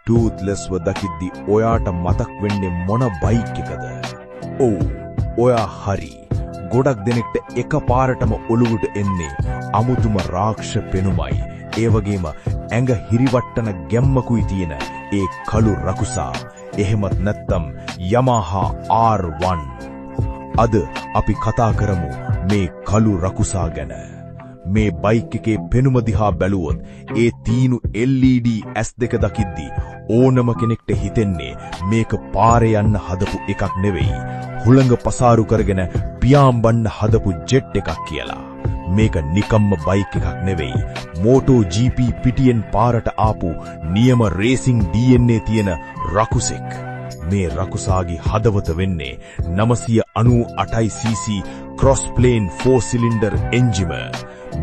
ටූත්ලෙස්ව දකිද්දි ඔයාට මතක් වෙන්නේ මොන බයික් එකද? ඔව්, ඔයා හරි. ගොඩක් දෙනෙක්ට එකපාරටම ඔළුවට එන්නේ අමුතුම රාක්ෂ පෙනුමයි. ඒ වගේම ඇඟ හිරිවට්ටන ගැම්මකුයි තියෙන ඒ කළු රකුසා. එහෙමත් නැත්නම් Yamaha R1. අද අපි කතා කරමු මේ කළු රකුසා ගැන. මේ බයික් එකේ පෙනුම දිහා බැලුවොත් ඒ තීනු LED S2 දකිද්දි ඕනම කෙනෙක්ට හිතෙන්නේ මේක පාරේ යන්න හදපු එකක් නෙවෙයි, හුළඟ පසාරු කරගෙන පියාඹන්න හදපු ජෙට් එකක් කියලා. මේක නිකම්ම බයික් එකක් නෙවෙයි, MotoGP පිටියෙන් පාරට ආපු නියම රේසිං DNA තියෙන රකුසෙක්. මේ රකුසාගේ හදවත වෙන්නේ 998cc ක්‍රොස් ප්ලේන් 4 සිලින්ඩර් එන්ජිම.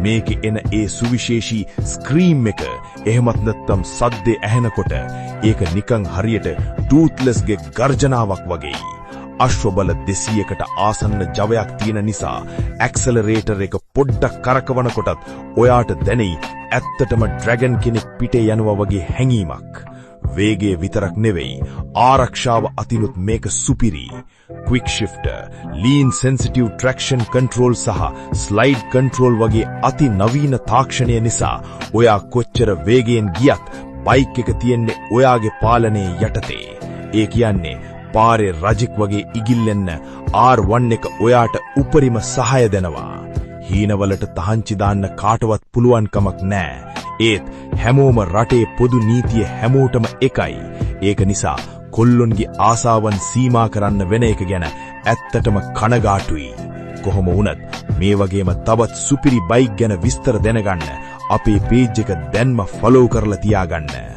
මේකේ එන ඒ සුවිශේෂී ස්ක්‍රීම් එක, එහෙමත් නැත්නම් සද්දේ ඇහෙනකොට ඒක නිකන් හරියට ටූත්ලෙස්ගේ ගර්ජනාවක් වගේ. අශ්වබල 200කට ආසන්න ජවයක් තියෙන නිසා ඇක්සලරේටර් එක පොඩ්ඩක් කරකවනකොටත් ඔයාට දැනෙයි ඇත්තටම ඩ්‍රැගන් කෙනෙක් පිටේ යනවා වගේ හැඟීමක්. වේගය විතරක් නෙවෙයි, ආරක්ෂාව අතිනුත් මේක සුපිරි. Quick shifter, lean sensitive traction control සහ ස්ලයිඩ් කන්ට්‍රෝල් වගේ අති නවීන තාක්ෂණය නිසා ඔයා කොච්චර වේගයෙන් ගියත් බයික් එක තියෙන්නේ ඔයාගේ පාලනයේ යටතේ. ඒ කියන්නේ පාරේ රජෙක් වගේ ඉගිල්ලෙන්න R1 එක ඔයාට උපරිම සහාය දෙනවා. හීනවලට තහංචි දාන්න කාටවත් පුළුවන් කමක් නෑ. ඒත් හැමෝම රටේ පොදු නීතිය හැමෝටම එකයි. ඒක නිසා කොල්ලොන්ගේ ආසාවන් සීමා කරන්න වෙන එක ගැන ඇත්තටම කනගාටුයි. කොහොම වුණත් මේ වගේම තවත් සුපිරි බයික් ගැන විස්තර දැනගන්න අපේ පේජ් එක දැන්ම ෆලෝ කරලා තියාගන්න.